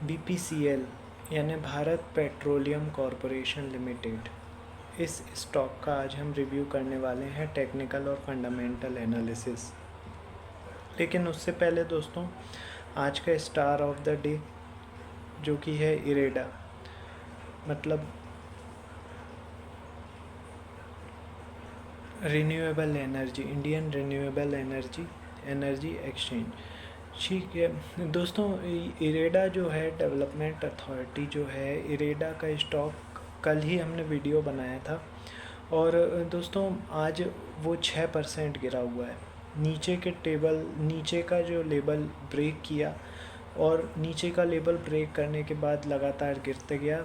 BPCL यानी Bharat petroleum corporation limited, इस stock का आज हम रिव्यू करने वाले हैं, टेक्निकल और फंडामेंटल एनालिसिस। लेकिन उससे पहले दोस्तों, आज का स्टार ऑफ द डे जो कि है इरेडा, मतलब renewable energy, Indian renewable energy exchange. ठीक है दोस्तों, इरेडा जो है डेवलपमेंट अथॉरिटी जो है, इरेडा का स्टॉक कल ही हमने वीडियो बनाया था और दोस्तों आज वो 6% गिरा हुआ है। नीचे का जो लेवल ब्रेक किया और नीचे का लेवल ब्रेक करने के बाद लगातार गिरते गया।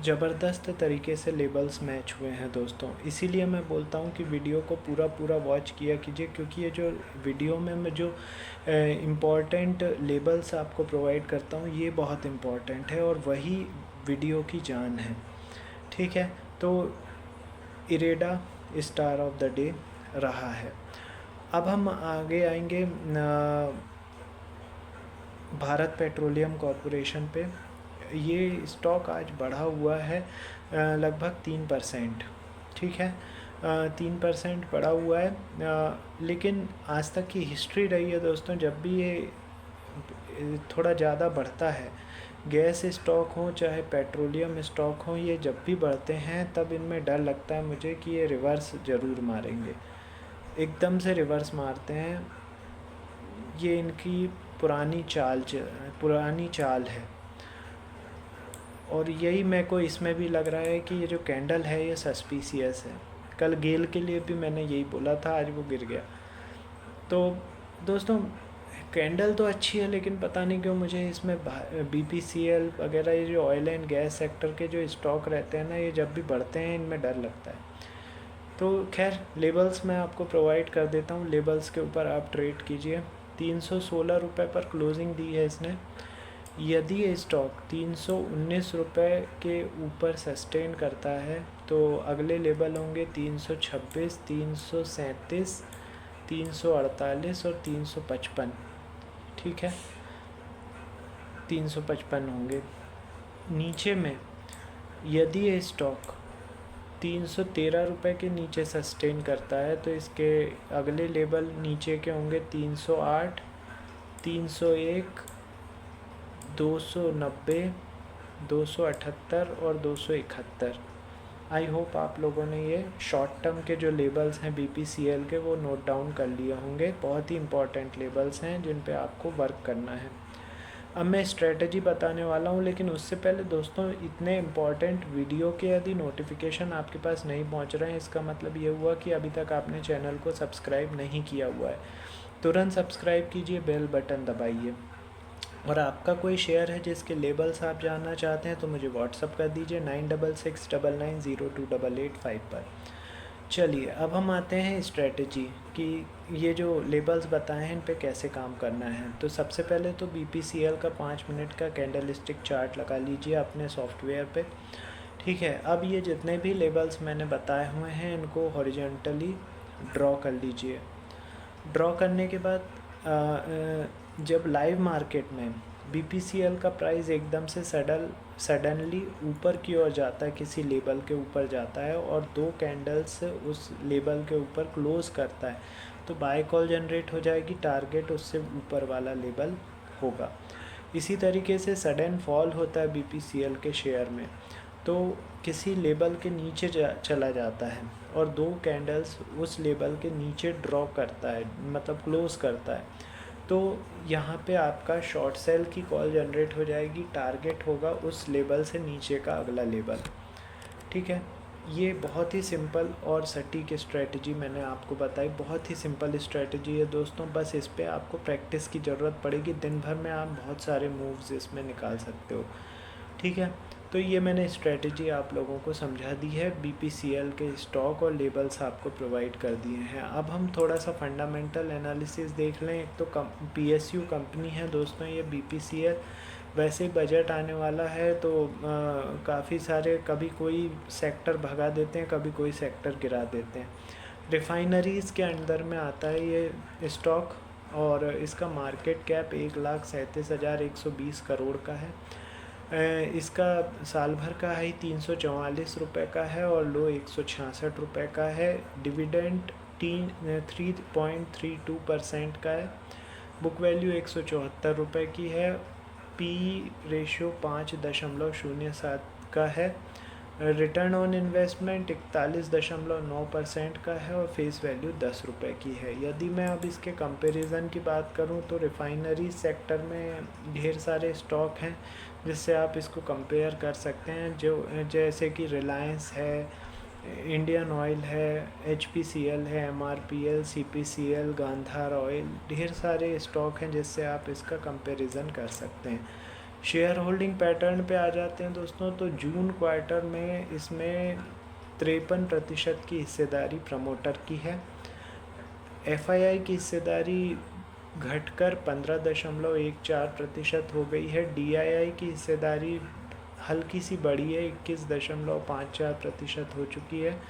ज़बरदस्त तरीके से लेबल्स मैच हुए हैं दोस्तों, इसीलिए मैं बोलता हूँ कि वीडियो को पूरा वॉच किया कीजिए, क्योंकि ये जो वीडियो में मैं जो इम्पॉर्टेंट लेबल्स आपको प्रोवाइड करता हूँ ये बहुत इम्पॉर्टेंट है और वही वीडियो की जान है। ठीक है, तो IREDA star of the day रहा है। अब हम आगे आएंगे भारत पेट्रोलियम कॉरपोरेशन पे। ये स्टॉक आज बढ़ा हुआ है लगभग 3%। ठीक है, 3% बढ़ा हुआ है, लेकिन आज तक की हिस्ट्री रही है दोस्तों, जब भी ये थोड़ा ज़्यादा बढ़ता है, गैस स्टॉक हो चाहे पेट्रोलियम स्टॉक हो, ये जब भी बढ़ते हैं तब इनमें डर लगता है मुझे कि ये रिवर्स ज़रूर मारेंगे, एकदम से रिवर्स मारते हैं। ये इनकी पुरानी चाल है और यही मेरे को इसमें भी लग रहा है कि ये जो कैंडल है ये सस्पिशियस है। कल गेल के लिए भी मैंने यही बोला था, आज वो गिर गया। तो दोस्तों कैंडल तो अच्छी है, लेकिन पता नहीं क्यों मुझे इसमें BPCL वगैरह ये जो ऑयल एंड गैस सेक्टर के जो स्टॉक रहते हैं ना, ये जब भी बढ़ते हैं इनमें डर लगता है। तो खैर, लेबल्स मैं आपको प्रोवाइड कर देता हूँ, लेबल्स के ऊपर आप ट्रेड कीजिए। 316 रुपये पर क्लोजिंग दी है इसने। यदि ये स्टॉक 319 रुपये के ऊपर सस्टेन करता है तो अगले लेवल होंगे 326, 337, 348 और 355। ठीक है, 355 होंगे। नीचे में यदि ये स्टॉक 313 रुपये के नीचे सस्टेन करता है तो इसके अगले लेवल नीचे के होंगे 308, 301, 290, 278 और 271। आई होप आप लोगों ने ये शॉर्ट टर्म के जो लेबल्स हैं BPCL के वो नोट डाउन कर लिए होंगे। बहुत ही इंपॉर्टेंट लेबल्स हैं जिन पे आपको वर्क करना है। अब मैं स्ट्रेटजी बताने वाला हूँ, लेकिन उससे पहले दोस्तों, इतने इम्पॉर्टेंट वीडियो के यदि नोटिफिकेशन आपके पास नहीं पहुँच रहे हैं, इसका मतलब ये हुआ कि अभी तक आपने चैनल को सब्सक्राइब नहीं किया हुआ है। तुरंत सब्सक्राइब कीजिए, बेल बटन दबाइए, और आपका कोई शेयर है जिसके लेबल्स आप जानना चाहते हैं तो मुझे व्हाट्सअप कर दीजिए 9669902885 पर। चलिए अब हम आते हैं स्ट्रेटजी कि ये जो लेबल्स बताए हैं इन पे कैसे काम करना है। तो सबसे पहले तो BPCL का 5 मिनट का कैंडल स्टिक चार्ट लगा लीजिए अपने सॉफ्टवेयर पे। ठीक है, अब ये जितने भी लेबल्स मैंने बताए हुए हैं इनको हॉरिजॉन्टली ड्रॉ कर लीजिए। ड्रॉ करने के बाद जब लाइव मार्केट में BPCL का प्राइस एकदम से सडनली ऊपर की ओर जाता है, किसी लेवल के ऊपर जाता है और 2 कैंडल्स उस लेवल के ऊपर क्लोज करता है, तो बाय कॉल जनरेट हो जाएगी, टारगेट उससे ऊपर वाला लेवल होगा। इसी तरीके से सडन फॉल होता है BPCL के शेयर में, तो किसी लेवल के नीचे चला जाता है और 2 कैंडल्स उस लेवल के नीचे ड्रॉ करता है, मतलब क्लोज करता है, तो यहाँ पे आपका शॉर्ट सेल की कॉल जनरेट हो जाएगी, टारगेट होगा उस लेवल से नीचे का अगला लेवल। ठीक है, ये बहुत ही सिंपल और सटीक स्ट्रेटजी मैंने आपको बताई। बहुत ही सिंपल स्ट्रेटजी है दोस्तों, बस इस पे आपको प्रैक्टिस की ज़रूरत पड़ेगी। दिन भर में आप बहुत सारे मूव्स इसमें निकाल सकते हो। ठीक है, तो ये मैंने स्ट्रेटजी आप लोगों को समझा दी है, BPCL के स्टॉक और लेबल्स आपको प्रोवाइड कर दिए हैं। अब हम थोड़ा सा फंडामेंटल एनालिसिस देख लें। एक तो PSU कंपनी है दोस्तों ये BPCL, वैसे ही बजट आने वाला है तो काफ़ी सारे, कभी कोई सेक्टर भगा देते हैं, कभी कोई सेक्टर गिरा देते हैं। रिफाइनरीज़ के अंदर में आता है ये स्टॉक, और इसका मार्केट कैप 1,37,120 करोड़ का है। इसका साल भर का हाई 344 रुपये का है और लो 166 रुपये का है। डिविडेंड 3.32% का है। बुक वैल्यू 174 रुपये की है। पी रेशियो 5.07 का है। रिटर्न ऑन इन्वेस्टमेंट 41.9% का है और फेस वैल्यू 10 रुपये की है। यदि मैं अब इसके कंपैरिजन की बात करूं तो रिफाइनरी सेक्टर में ढेर सारे स्टॉक हैं जिससे आप इसको कंपेयर कर सकते हैं, जो जैसे कि रिलायंस है, इंडियन ऑयल है, HPCL है, MRPL, CPCL, गांधार ऑयल, ढेर सारे स्टॉक हैं जिससे आप इसका कंपैरिजन कर सकते हैं। शेयर होल्डिंग पैटर्न पे आ जाते हैं दोस्तों, तो जून क्वार्टर में इसमें 53% की हिस्सेदारी प्रमोटर की है। FII की हिस्सेदारी घटकर 15.14% हो गई है। DII की हिस्सेदारी हल्की सी बढ़ी है, 21.54% हो चुकी है।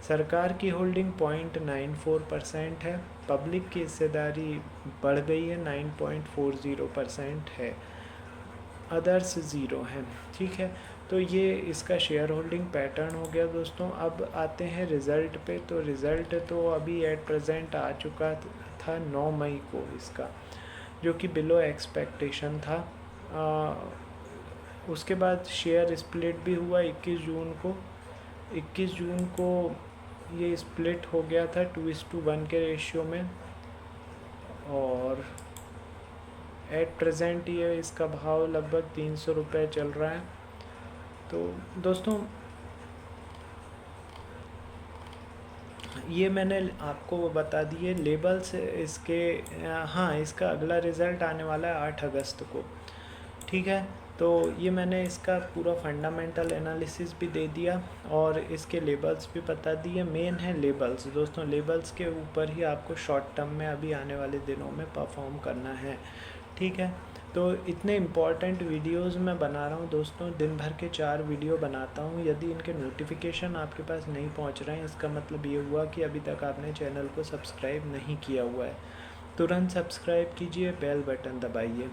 सरकार की होल्डिंग 0.94% है। पब्लिक की हिस्सेदारी बढ़ गई है, 9.40% है। अदर्स ज़ीरो हैं। ठीक है, तो ये इसका शेयर होल्डिंग पैटर्न हो गया दोस्तों। अब आते हैं रिज़ल्ट पे। तो रिज़ल्ट तो अभी एट प्रेजेंट आ चुका था 9 मई को इसका, जो कि बिलो एक्सपेक्टेशन था। उसके बाद शेयर स्प्लिट भी हुआ 21 जून को। 21 जून को ये स्प्लिट हो गया था 2:1 के रेशियो में, और एट प्रेजेंट ये इसका भाव लगभग 300 रुपये चल रहा है। तो दोस्तों ये मैंने आपको बता दिए लेबल्स इसके। हाँ, इसका अगला रिज़ल्ट आने वाला है 8 अगस्त को। ठीक है, तो ये मैंने इसका पूरा फंडामेंटल एनालिसिस भी दे दिया और इसके लेबल्स भी बता दिए। मेन है लेबल्स दोस्तों, लेबल्स के ऊपर ही आपको शॉर्ट टर्म में अभी आने वाले दिनों में परफॉर्म करना है। ठीक है, तो इतने इम्पॉर्टेंट वीडियोस मैं बना रहा हूँ दोस्तों, दिन भर के 4 वीडियो बनाता हूँ। यदि इनके नोटिफिकेशन आपके पास नहीं पहुँच रहे हैं, इसका मतलब ये हुआ कि अभी तक आपने चैनल को सब्सक्राइब नहीं किया हुआ है। तुरंत सब्सक्राइब कीजिए, बेल बटन दबाइए।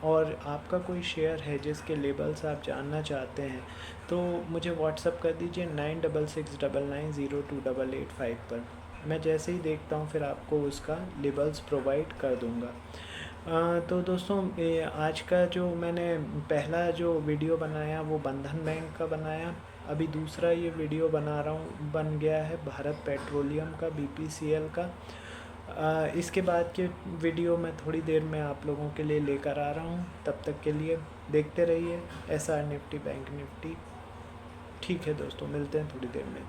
और आपका कोई शेयर है जिसके लेबल्स आप जानना चाहते हैं तो मुझे व्हाट्सअप कर दीजिए 9669902885 पर। मैं जैसे ही देखता हूँ फिर आपको उसका लेबल्स प्रोवाइड कर दूँगा। तो दोस्तों आज का जो मैंने पहला जो वीडियो बनाया वो बंधन बैंक का बनाया। अभी दूसरा ये वीडियो बना रहा हूँ, बन गया है भारत पेट्रोलियम का, BPCL का। इसके बाद के वीडियो मैं थोड़ी देर में आप लोगों के लिए लेकर आ रहा हूँ। तब तक के लिए देखते रहिए SR निफ्टी, बैंक निफ्टी। ठीक है दोस्तों, मिलते हैं थोड़ी देर में।